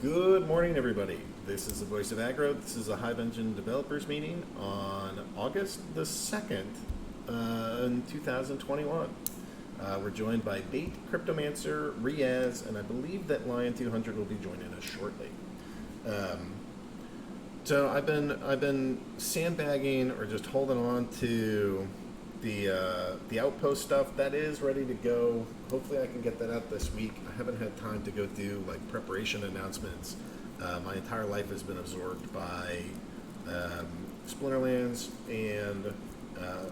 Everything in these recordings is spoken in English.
Good morning, everybody. This is the Voice of Agro. This is a Hive-Engine Developers meeting on August the 2nd in 2021. We're joined by Bait, Cryptomancer, Riaz, and I believe that Lion 200 will be joining us shortly. So I've been sandbagging or just holding on to the Outpost stuff that is ready to go. Hopefully I can get that out this week. I haven't had time to go do like preparation announcements. My entire life has been absorbed by Splinterlands, and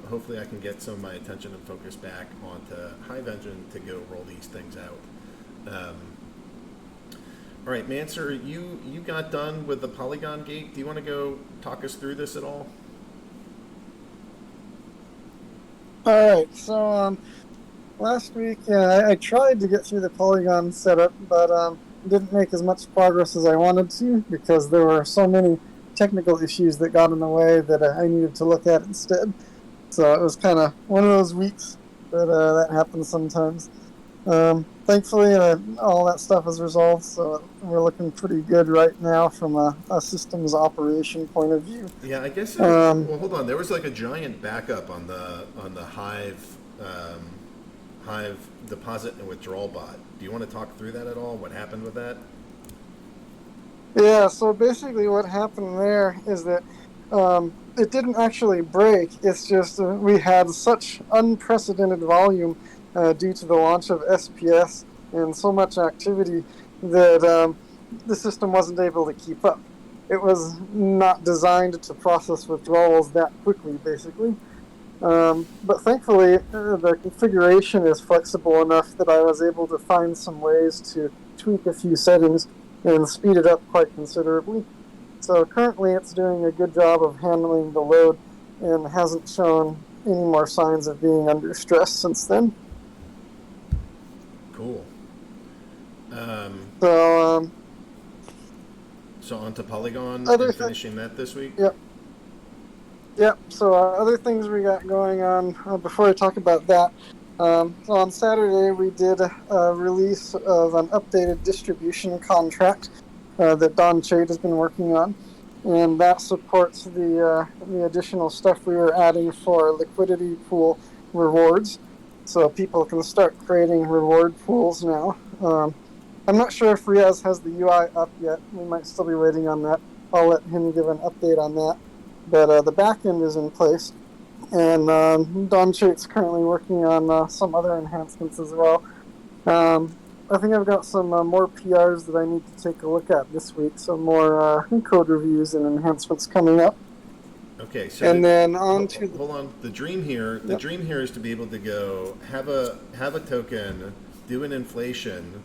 hopefully I can get some of my attention and focus back onto Hive-Engine to go roll these things out. All right, Mancer, you got done with the Polygon gate. Do you want to go talk us through this at all? All right, so last week I tried to get through the Polygon setup, but didn't make as much progress as I wanted to because there were so many technical issues that got in the way that I needed to look at instead. So it was kind of one of those weeks that happens sometimes. Thankfully, all that stuff is resolved, so we're looking pretty good right now from a systems operation point of view. Yeah, I guess. Well, hold on. There was like a giant backup on the Hive deposit and withdrawal bot. Do you want to talk through that at all? What happened with that? Yeah. So basically, what happened there is that it didn't actually break. It's just we had such unprecedented volume due to the launch of SPS and so much activity that the system wasn't able to keep up. It was not designed to process withdrawals that quickly, basically. But thankfully, the configuration is flexible enough that I was able to find some ways to tweak a few settings and speed it up quite considerably. So currently it's doing a good job of handling the load and hasn't shown any more signs of being under stress since then. Cool. So on to Polygon and finishing that this week? Yep. So other things we got going on before I talk about that. So on Saturday we did a release of an updated distribution contract that Don Chait has been working on, and that supports the additional stuff we were adding for liquidity pool rewards. So people can start creating reward pools now. I'm not sure if Riaz has the UI up yet. We might still be waiting on that. I'll let him give an update on that. But the backend is in place. And Don Chait's currently working on some other enhancements as well. I think I've got some more PRs that I need to take a look at this week. Some more code reviews and enhancements coming up. Okay, so hold on. The dream here is to be able to go have a token, do an inflation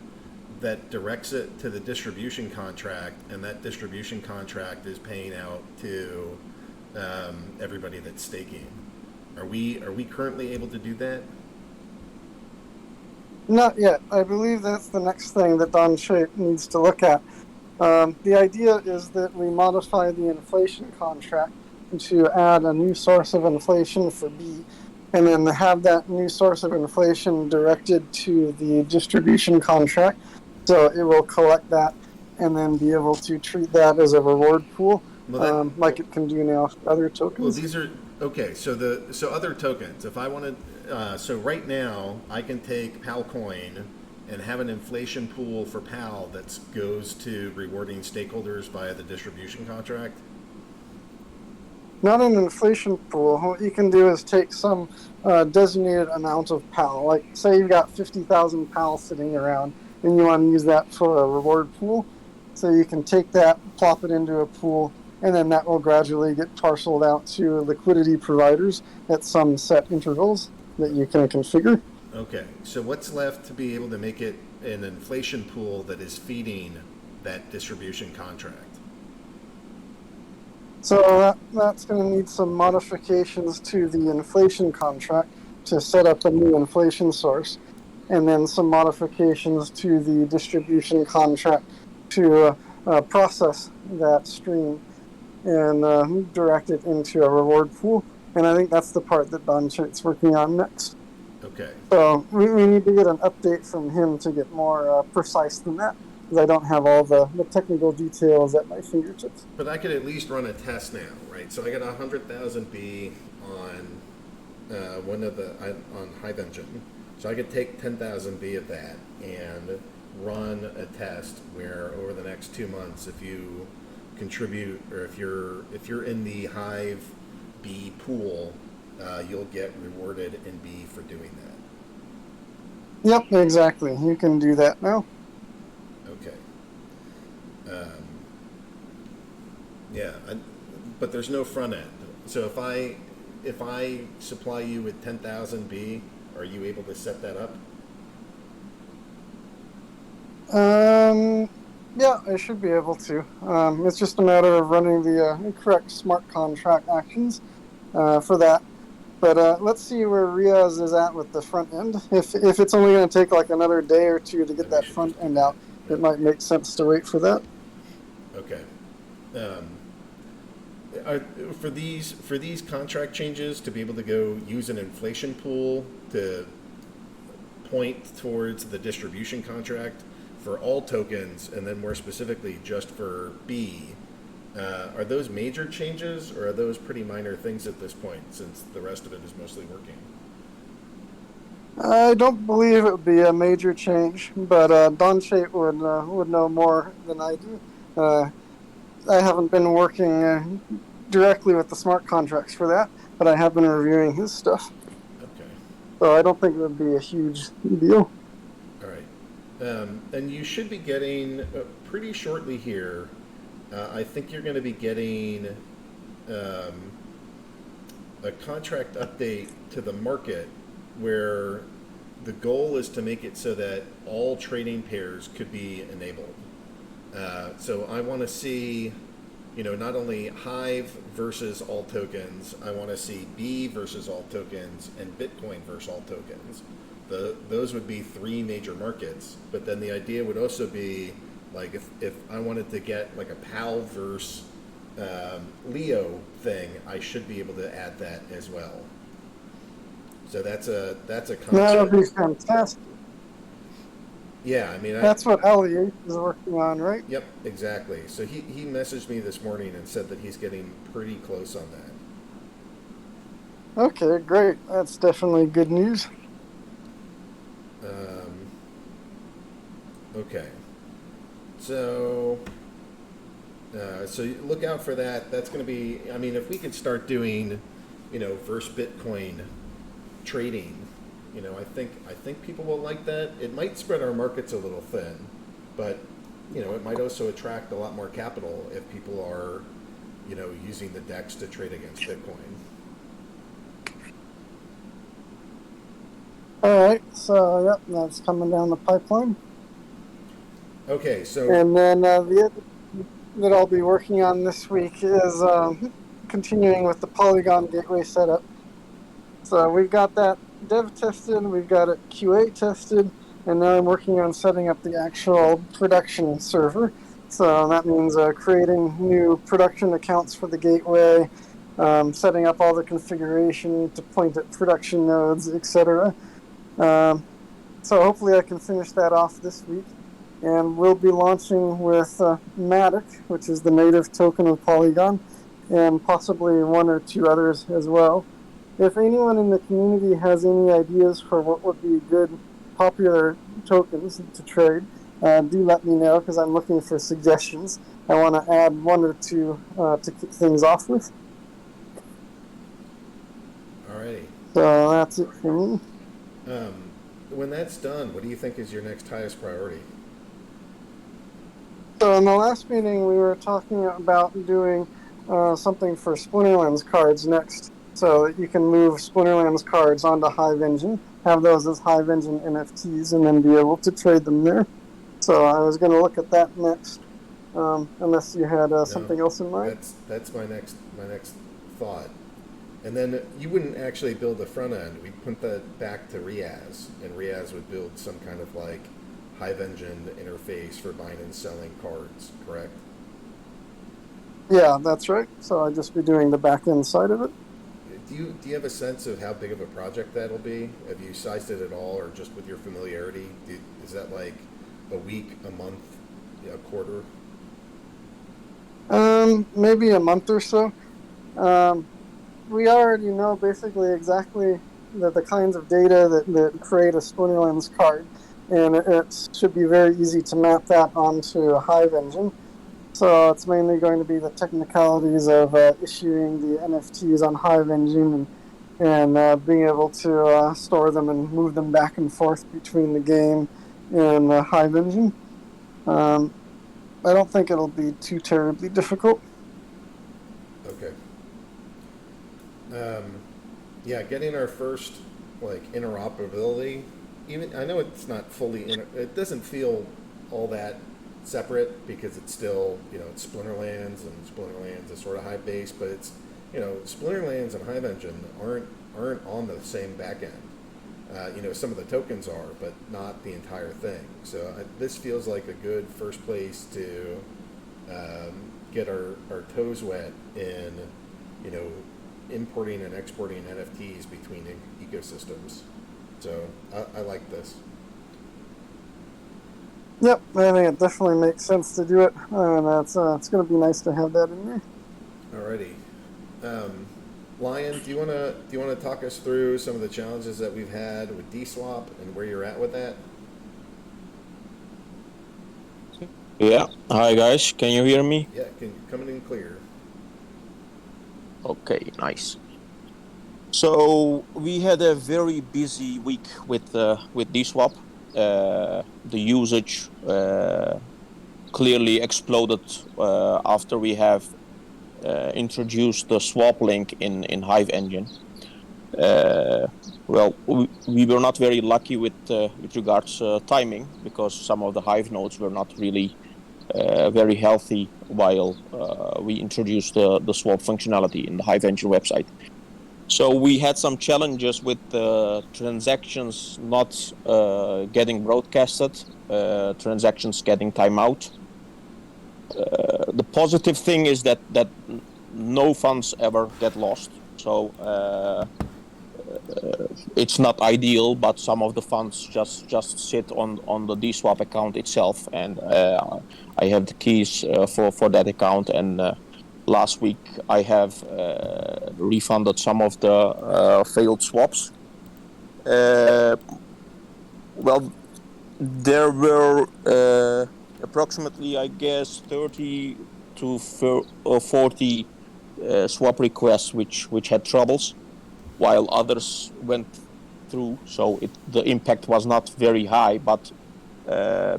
that directs it to the distribution contract, and that distribution contract is paying out to everybody that's staking. Are we currently able to do that? Not yet. I believe that's the next thing that Don Chait needs to look at. The idea is that we modify the inflation contract to add a new source of inflation for B, and then have that new source of inflation directed to the distribution contract, so it will collect that and then be able to treat that as a reward pool, like it can do now with other tokens. Well, these are okay. So other tokens. If I wanted, so right now I can take PAL coin and have an inflation pool for PAL that goes to rewarding stakeholders via the distribution contract. Not an inflation pool. What you can do is take some designated amount of PAL. Like, say you've got 50,000 PAL sitting around, and you want to use that for a reward pool. So you can take that, plop it into a pool, and then that will gradually get parceled out to liquidity providers at some set intervals that you can configure. Okay, so what's left to be able to make it an inflation pool that is feeding that distribution contract? So that's going to need some modifications to the inflation contract to set up a new inflation source, and then some modifications to the distribution contract to process that stream and direct it into a reward pool. And I think that's the part that Don Chait's working on next. Okay. So we need to get an update from him to get more precise than that. because I don't have all the technical details at my fingertips. But I could at least run a test now, right? So I got 100,000 B on on Hive-Engine. So I could take 10,000 B of that and run a test where over the next 2 months, if you contribute or if you're in the Hive B pool, you'll get rewarded in B for doing that. Yep, exactly. You can do that now. Okay. Yeah, but there's no front end. So if I supply you with 10,000 B, are you able to set that up? Yeah, I should be able to. It's just a matter of running the correct smart contract actions for that. But let's see where Riaz is at with the front end. If it's only going to take like another day or two to get that front end out, it might make sense to wait for that. Okay. For these contract changes to be able to go use an inflation pool to point towards the distribution contract for all tokens, and then more specifically just for B, are those major changes, or are those pretty minor things at this point, since the rest of it is mostly working? I don't believe it would be a major change, but Donchate would know more than I do. I haven't been working directly with the smart contracts for that, but I have been reviewing his stuff. Okay. So I don't think it would be a huge deal. All right. And you should be getting pretty shortly here. I think you're going to be getting a contract update to the market where the goal is to make it so that all trading pairs could be enabled. So I want to see, not only Hive versus all tokens, I want to see B versus all tokens and Bitcoin versus all tokens. Those would be three major markets, but then the idea would also be like if I wanted to get like a PAL versus Leo thing, I should be able to add that as well. So that's a concept. That would be fantastic. Yeah, I mean that's what Elliot is working on, right? Yep, exactly. So he messaged me this morning and said that he's getting pretty close on that. Okay, great. That's definitely good news. Okay. So look out for that. That's going to be, I mean, if we could start doing, versus Bitcoin trading, I think people will like that. It might spread our markets a little thin, but, it might also attract a lot more capital if people are, using the DEX to trade against Bitcoin. All right, so yep, that's coming down the pipeline. Okay, so and then the other that I'll be working on this week is continuing with the Polygon gateway setup. So we've got that dev tested, we've got it QA tested, and now I'm working on setting up the actual production server. So that means creating new production accounts for the gateway, setting up all the configuration to point at production nodes, etc. So hopefully I can finish that off this week. And we'll be launching with Matic, which is the native token of Polygon, and possibly one or two others as well. If anyone in the community has any ideas for what would be good popular tokens to trade, do let me know, because I'm looking for suggestions. I want to add one or two to kick things off with. Alrighty. So that's it for me. When that's done, what do you think is your next highest priority? So in the last meeting, we were talking about doing something for Splinterlands cards next, so that you can move Splinterlands cards onto Hive-Engine, have those as Hive-Engine NFTs, and then be able to trade them there. So I was going to look at that next, unless you had something else in mind. That's my next thought. And then you wouldn't actually build a front end. We'd put that back to Riaz, and Riaz would build some kind of like Hive-Engine interface for buying and selling cards, correct? Yeah, that's right. So I'd just be doing the back end side of it. Do you have a sense of how big of a project that'll be? Have you sized it at all, or just with your familiarity? Is that like a week, a month a quarter? Maybe a month or so. We already know basically exactly the kinds of data that create a Splinterlands card, and it should be very easy to map that onto a Hive-Engine. So it's mainly going to be the technicalities of issuing the NFTs on Hive-Engine and being able to store them and move them back and forth between the game and the Hive-Engine. I don't think it'll be too terribly difficult. Okay. Yeah, getting our first interoperability. Even I know it's not fully. It doesn't feel all that separate because it's still it's Splinterlands, and Splinterlands is sort of Hive based, but it's Splinterlands and Hive-Engine aren't on the same back end. Some of the tokens are, but not the entire thing. So this feels like a good first place to get our toes wet in importing and exporting NFTs between ecosystems. So I like this. Yep, I think it definitely makes sense to do it, and it's going to be nice to have that in there. Alrighty, Lion, do you want to talk us through some of the challenges that we've had with DSwap and where you're at with that? Yeah. Hi guys, can you hear me? Yeah, coming in clear. Okay, nice. So we had a very busy week with DSwap. The usage clearly exploded after we have introduced the swap link in Hive-Engine. Well, we were not very lucky with regards timing, because some of the Hive nodes were not really very healthy while we introduced the swap functionality in the Hive-Engine website. So we had some challenges with transactions not getting broadcasted, transactions getting timeout. The positive thing is that no funds ever get lost. So it's not ideal, but some of the funds just sit on the DSwap account itself, and I have the keys for that account. And last week I have refunded some of the failed swaps. Well, there were approximately, I guess, 30 to 40 swap requests which had troubles, while others went through. So the impact was not very high, but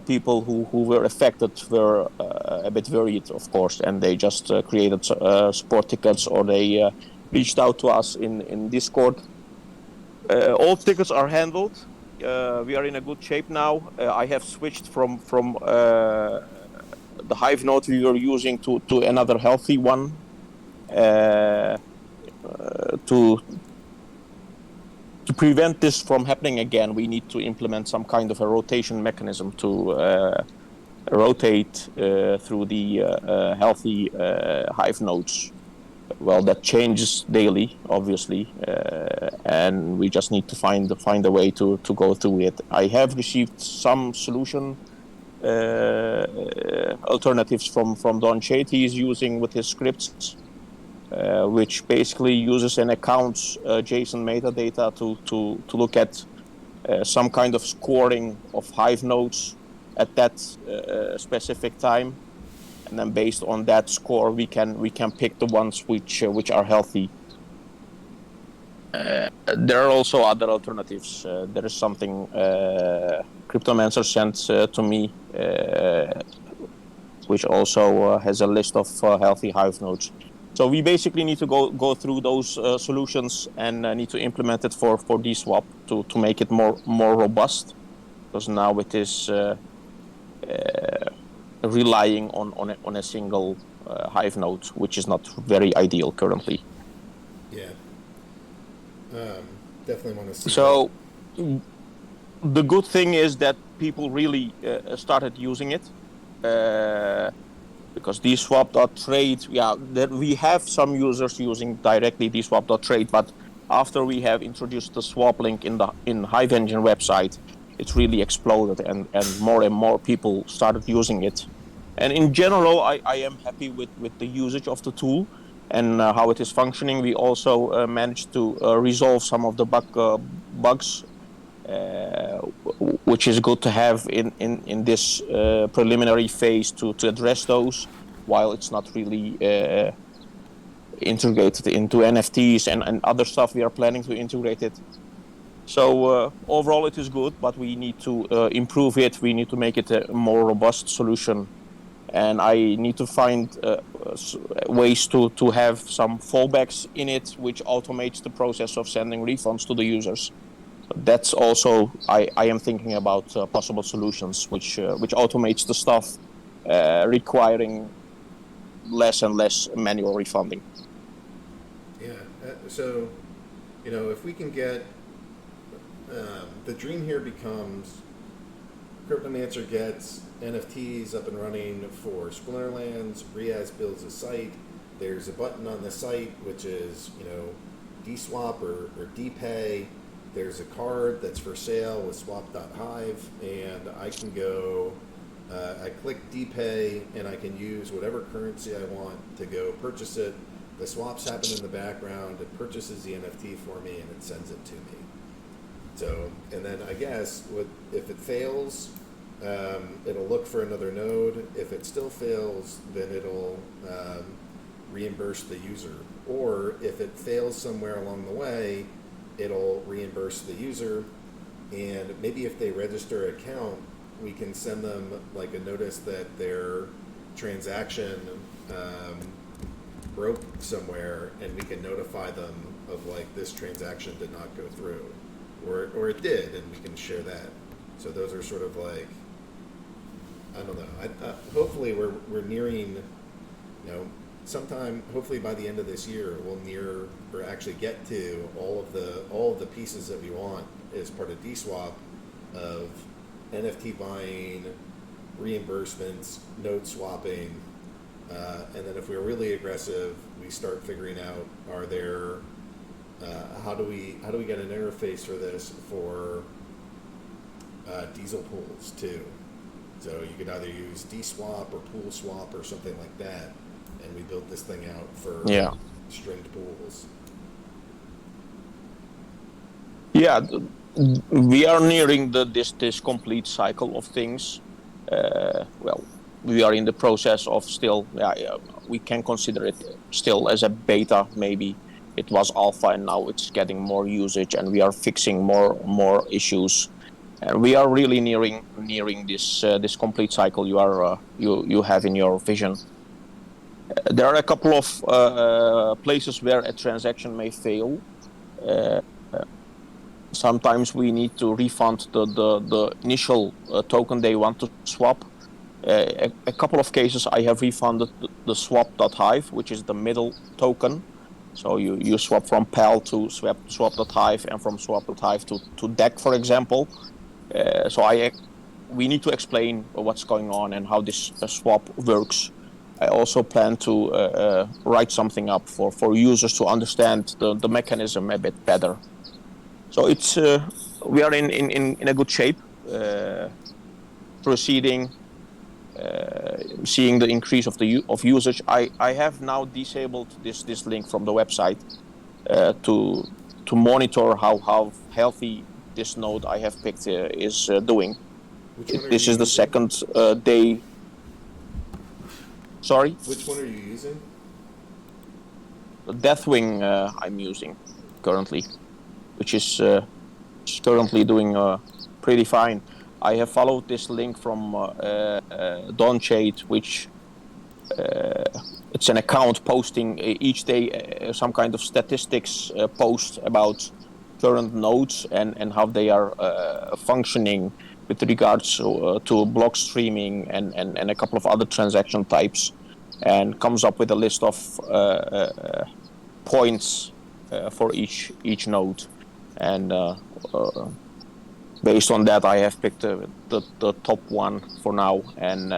people who were affected were a bit worried, of course, and they just created support tickets, or they reached out to us in Discord. All tickets are handled. We are in a good shape now. I have switched from the Hive node we were using to another healthy one to prevent this from happening again. We need to implement some kind of a rotation mechanism to rotate through the healthy Hive nodes. Well, that changes daily, obviously, and we just need to find a way to go through it. I have received some solution alternatives from Don Chait. He's using with his scripts, which basically uses an account's JSON metadata to look at some kind of scoring of Hive nodes at that specific time, and then based on that score, we can pick the ones which are healthy. There are also other alternatives. There is something Cryptomancer sent to me, which also has a list of healthy Hive nodes. So we basically need to go through those solutions and need to implement it for DSwap to make it more robust, because now it is relying on a single Hive node, which is not very ideal currently. Yeah. Definitely want to see so that. The good thing is that people really started using it, because DSwap.trade, we have some users using directly DSwap.trade, but after we have introduced the swap link in Hive-Engine website, it really exploded, and more people started using it. And in general, I am happy with the usage of the tool and how it is functioning. We also managed to resolve some of the bugs, which is good to have in this preliminary phase to address those, while it's not really integrated into NFTs and other stuff we are planning to integrate it. So overall it is good, but we need to improve it. We need to make it a more robust solution. And I need to find ways to have some fallbacks in it, which automates the process of sending refunds to the users. That's also, I am thinking about possible solutions which automates the stuff requiring less and less manual refunding. Yeah. So, if we can get the dream here becomes Cryptomancer gets NFTs up and running for Splinterlands. Riaz builds a site. There's a button on the site which is DSwap or DPay. There's a card that's for sale with swap.hive, and I can go. I click DPay, and I can use whatever currency I want to go purchase it. The swaps happen in the background. It purchases the NFT for me, and it sends it to me. So, and then I guess if it fails, it'll look for another node. If it still fails, then it'll reimburse the user. Or if it fails somewhere along the way, it'll reimburse the user. And maybe if they register an account, we can send them like a notice that their transaction broke somewhere, and we can notify them of like this transaction did not go through. Or it did, and we can share that. So those are sort of like, I don't know. Hopefully we're nearing, sometime hopefully by the end of this year we'll actually get to all of the pieces that we want as part of DSwap of NFT buying, reimbursements, node swapping, and then if we're really aggressive, we start figuring out how do we get an interface for this for diesel pools too? So you could either use DSwap or Pool Swap or something like that, and we built this thing out for stringed pools. Yeah, we are nearing this complete cycle of things. Well, we are in the process of still. We can consider it still as a beta, maybe. It was alpha, and now it's getting more usage, and we are fixing more issues, and we are really nearing this complete cycle you have in your vision. There are a couple of places where a transaction may fail. Sometimes we need to refund the initial token they want to swap. A couple of cases I have refunded the swap.hive, which is the middle token. So you swap from PAL to swap.hive, and from swap.hive to DEC, for example. So we need to explain what's going on and how this swap works. I also plan to write something up for users to understand the mechanism a bit better. So it's we are in a good shape, proceeding, seeing the increase of usage. I have now disabled this link from the website to monitor how healthy this node I have picked is doing. This is the second day. Sorry? Which one are you using? The Deathwing I'm using currently, which is currently doing pretty fine. I have followed this link from Donchade, which it's an account posting each day some kind of statistics post about current nodes and how they are functioning with regards to block streaming and a couple of other transaction types, and comes up with a list of points for each node. And based on that, I have picked the top one for now, and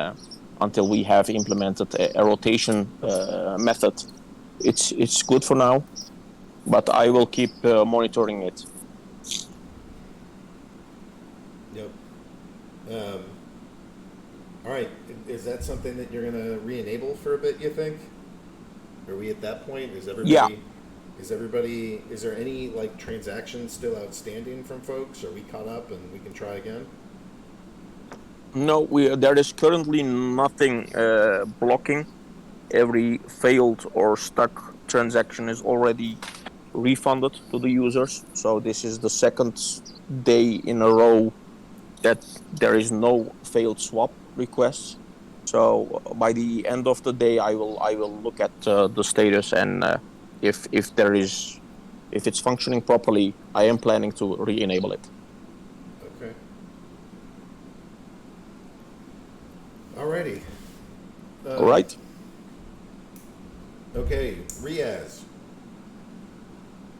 until we have implemented a rotation method, it's good for now. But I will keep monitoring it. Yep. All right. is that something that you're gonna re-enable for a bit? You think? Are we at that point? Is Yeah. everybody? Is there any like transactions still outstanding from folks? Are we caught up and we can try again? No, there is currently nothing blocking. Every failed or stuck transaction is already refunded to the users. So this is the second day in a row that there is no failed swap requests. So by the end of the day, I will look at the status, and if it's functioning properly, I am planning to re-enable it. Okay. Alrighty. All right. Okay, Riaz.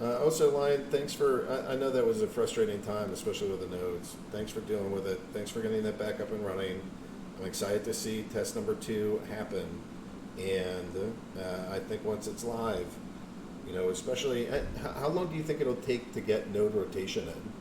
Also, Lion, thanks for. I know that was a frustrating time, especially with the nodes. Thanks for dealing with it. Thanks for getting that back up and running. I'm excited to see test number 2 happen, and I think once it's live, especially how long do you think it'll take to get node rotation in?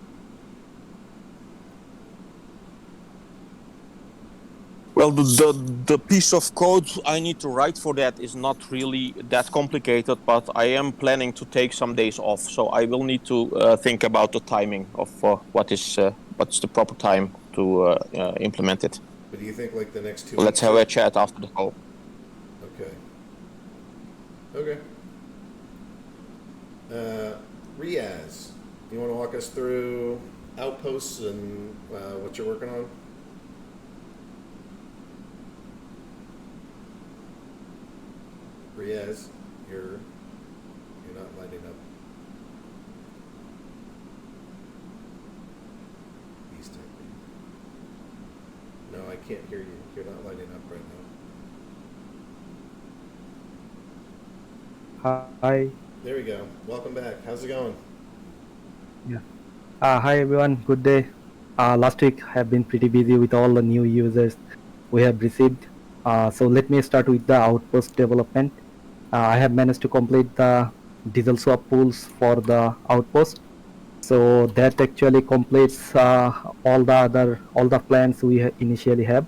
Well, the piece of code I need to write for that is not really that complicated, but I am planning to take some days off, so I will need to think about the timing of what's the proper time to implement it. But do you think like the next 2 Let's weeks? have a chat after the call. Okay. Okay. Riaz, you want to walk us through Outposts and what you're working on? Riaz, you're not lighting up. He's typing. No, I can't hear you. You're not lighting up right now. Hi. There we go. Welcome back. How's it going? Yeah. Hi everyone. Good day. Last week I have been pretty busy with all the new users we have received. So let me start with the Outpost development. I have managed to complete the diesel swap pools for the Outpost. So that actually completes all the plans we initially have.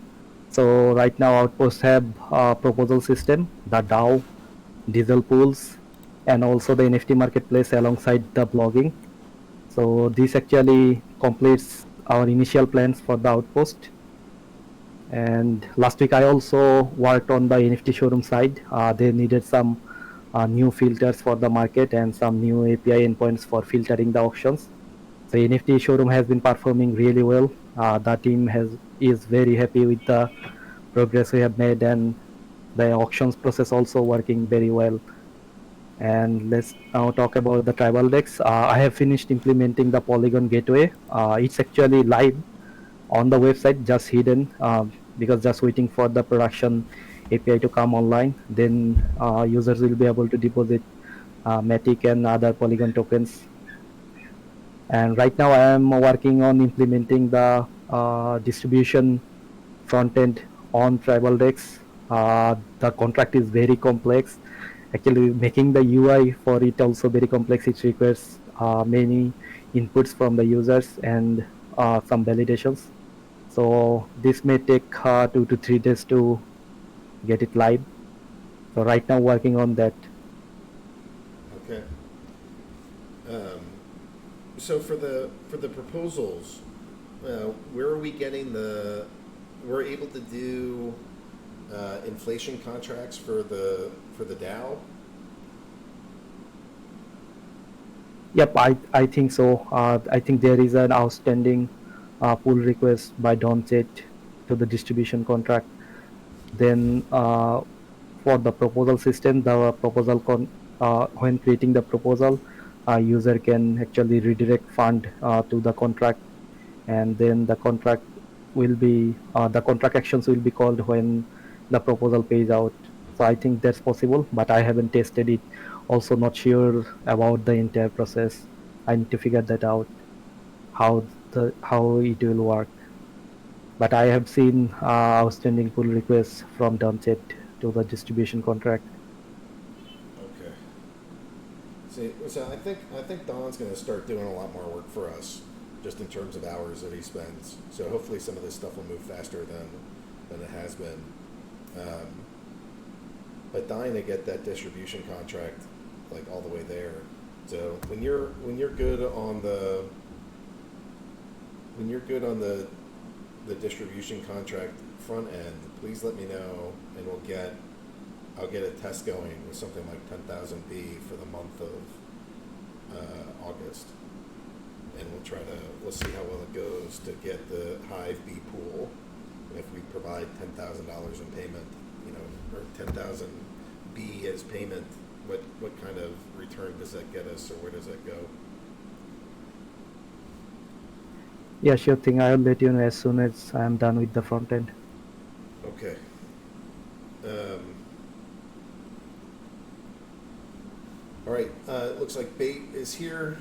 So right now Outpost have proposal system, the DAO, diesel pools, and also the NFT marketplace alongside the blogging. So this actually completes our initial plans for the Outpost. And last week I also worked on the NFT showroom side. They needed some new filters for the market and some new API endpoints for filtering the auctions. So NFT showroom has been performing really well. The team is very happy with the progress we have made, and the auctions process also working very well. And let's now talk about the tribal decks. I have finished implementing the Polygon gateway. It's actually live on the website, just hidden because just waiting for the production API to come online. Then users will be able to deposit Matic and other Polygon tokens. And right now I am working on implementing the distribution front end on tribal decks. The contract is very complex. Actually, making the UI for it also very complex. It requires many inputs from the users and some validations. So this may take 2 to 3 days to get it live. So right now working on that. Okay. So for the proposals, where are we getting we're able to do inflation contracts for the DAO? Yep, I think so. I think there is an outstanding pull request by Donchet to the distribution contract. Then for the proposal system, the proposal when creating the proposal, user can actually redirect fund to the contract, and then the contract will be the contract actions will be called when the proposal pays out. So I think that's possible, but I haven't tested it. Also not sure about the entire process. I need to figure that out, how it will work. But I have seen outstanding pull requests from Dumpchet to the distribution contract. Okay. See, so I think Don's going to start doing a lot more work for us, just in terms of hours that he spends. So hopefully some of this stuff will move faster than it has been. um, but dying to get that distribution contract like all the way there. So when you're good on the distribution contract front end, please let me know, and I'll get a test going with something like 10,000 B for the month of August, and we'll see how well it goes to get the Hive B pool. And if we provide $10,000 in payment, or 10,000 B as payment, what kind of return does that get us, or where does that go? Yeah, sure thing. I'll let you know as soon as I'm done with the front end. Okay. All right. It looks like Bait is here.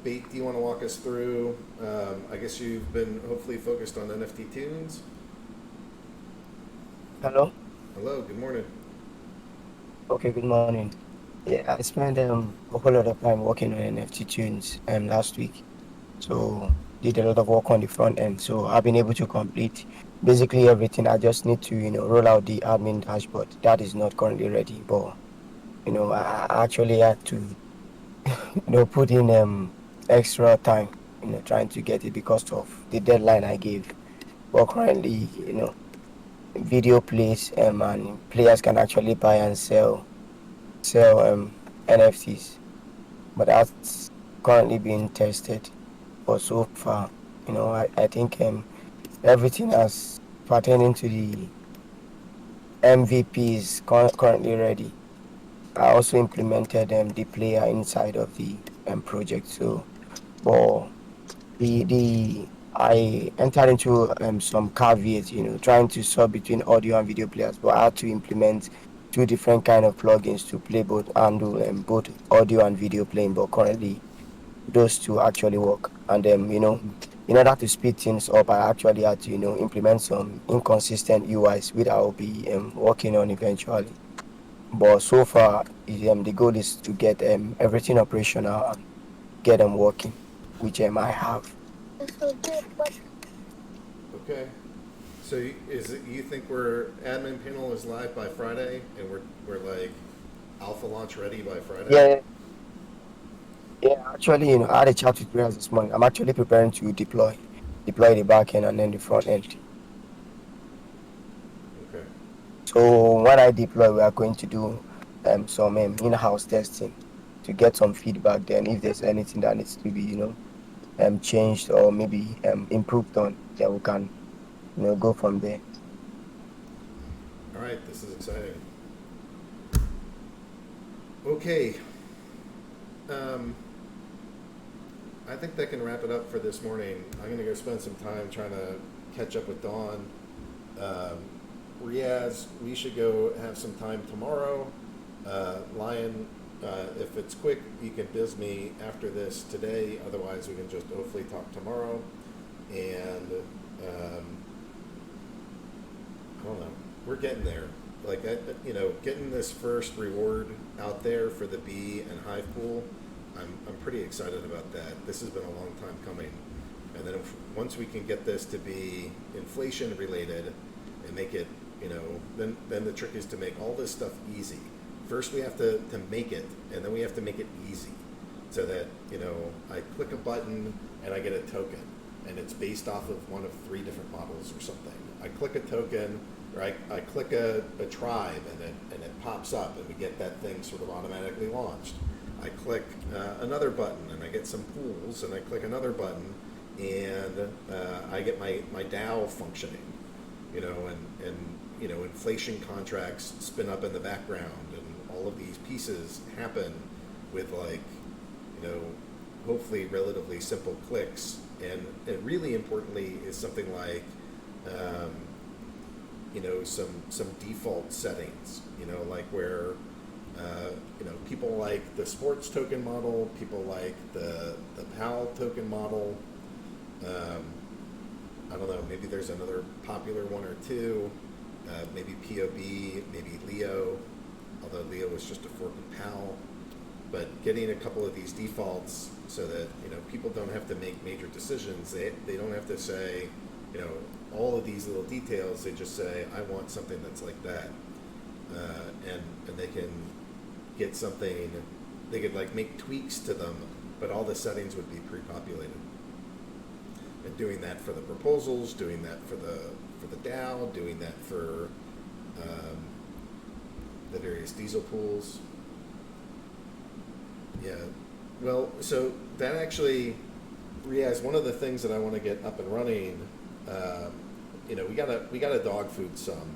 Bait, do you want to walk us through? I guess you've been hopefully focused on NFT Tunes. Hello. Hello. Good morning. Okay, good morning. Yeah, I spent a whole lot of time working on NFC Tunes last week. So did a lot of work on the front end. So I've been able to complete basically everything. I just need to, roll out the admin dashboard. That is not currently ready, but I actually had to, put in extra time, trying to get it because of the deadline I gave. But currently, video plays and players can actually buy and sell NFTs, but that's currently being tested. But so far, I think everything as pertaining to the MVP is currently ready. I also implemented the player inside of the project. So, but the I entered into some caveats, trying to sub between audio and video players, but I had to implement two different kind of plugins to play both handle both audio and video playing. But currently, those two actually work. And in order to speed things up, I actually had to implement some inconsistent UIs, which I will be working on eventually. But so far, the goal is to get everything operational and get them working, which I have. Okay. So you think admin panel is live by Friday, and we're like alpha launch ready by Friday? Yeah. Actually, I had a chat with players this morning. I'm actually preparing to deploy the back end and then the front end. Okay. So when I deploy, we are going to do some in-house testing to get some feedback. Then, if there's anything that needs to be changed or maybe improved on, then we can go from there. All right. This is exciting. Okay. I think that can wrap it up for this morning. I'm going to go spend some time trying to catch up with Dawn. Riaz, we should go have some time tomorrow. Lion, if it's quick, you can biz me after this today. Otherwise, we can just hopefully talk tomorrow. And I don't know. We're getting there. Like, getting this first reward out there for the B and Hive pool, I'm pretty excited about that. This has been a long time coming. And then once we can get this to be inflation related and make it, then the trick is to make all this stuff easy. First we have to make it, and then we have to make it easy. So that, I click a button and I get a token, and it's based off of one of 3 different models or something. I click a token, or I click a tribe, and it pops up, and we get that thing sort of automatically launched. I click another button, and I get some pools, and I click another button, and I get my DAO functioning, and inflation contracts spin up in the background, and all of these pieces happen with hopefully relatively simple clicks, and really importantly is something like some default settings, like where people like the sports token model, people like the PAL token model. I don't know, maybe there's another popular one or two, maybe POB, maybe Leo, although Leo was just a fork of PAL. But getting a couple of these defaults so that people don't have to make major decisions. They don't have to say, all of these little details. They just say, I want something that's like that. And they can get something, they could like make tweaks to them, but all the settings would be pre-populated. And doing that for the proposals, doing that for the DAO, doing that for the various diesel pools. Yeah, well, so that actually, Riaz, one of the things that I want to get up and running, we gotta dog food some.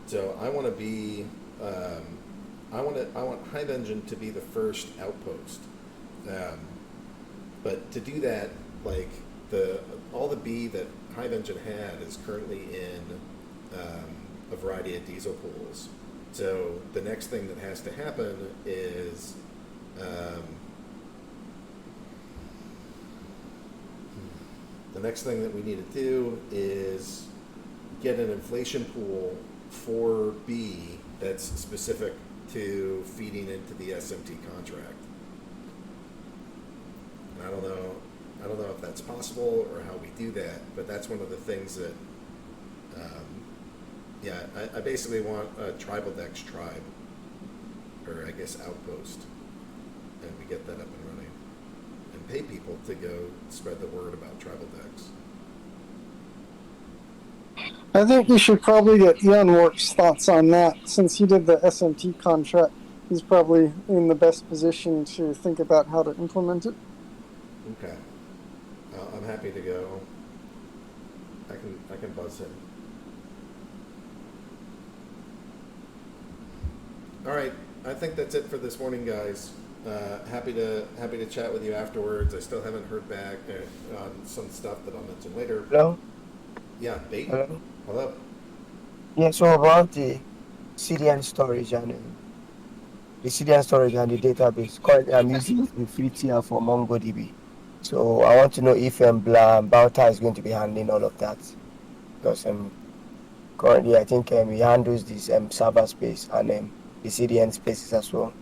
So I want to be, I want Hive-Engine to be the first outpost. But to do that, like all the B that Hive-Engine had is currently in a variety of diesel pools. So the next thing that has to happen is the next thing that we need to do is get an inflation pool for B that's specific to feeding into the SMT contract. And I don't know if that's possible or how we do that, but that's one of the things that I basically want a tribal dex tribe, or I guess outpost, and we get that up and running and pay people to go spread the word about tribal dex. I think you should probably get Ianwork's thoughts on that. Since he did the SMT contract, he's probably in the best position to think about how to implement it. Okay. I'm happy to go. I can buzz him. All right. I think that's it for this morning, guys. Happy to chat with you afterwards. I still haven't heard back on some stuff that I'll mention later. Hello? Yeah, Bait. Hello? Hello. Yeah, so about the CDN storage and the database, currently I'm using the free tier for MongoDB. So I want to know if Bauta is going to be handling all of that. Because currently I think he handles this server space and the CDN spaces as well.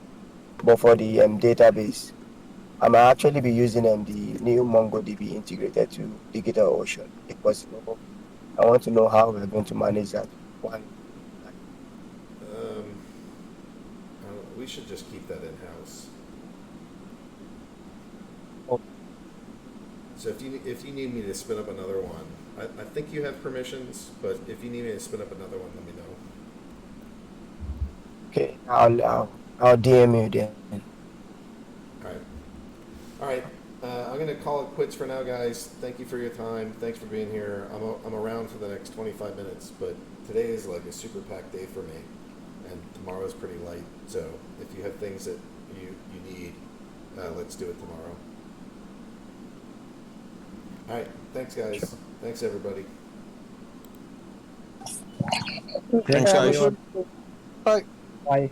But for the database, I might actually be using the new MongoDB integrated to DigitalOcean. If possible, I want to know how we're going to manage that. One. We should just keep that in-house. Oh. So if you need me to spin up another one, I think you have permissions, but if you need me to spin up another one, let me know. Okay, I'll DM you then. All right. I'm gonna call it quits for now, guys. Thank you for your time. Thanks for being here. I'm around for the next 25 minutes, but today is like a super packed day for me, and tomorrow's pretty light. So if you have things that you need, let's do it tomorrow. All right. Thanks, guys. Sure. Thanks, everybody. Thanks, guys. Bye. Bye.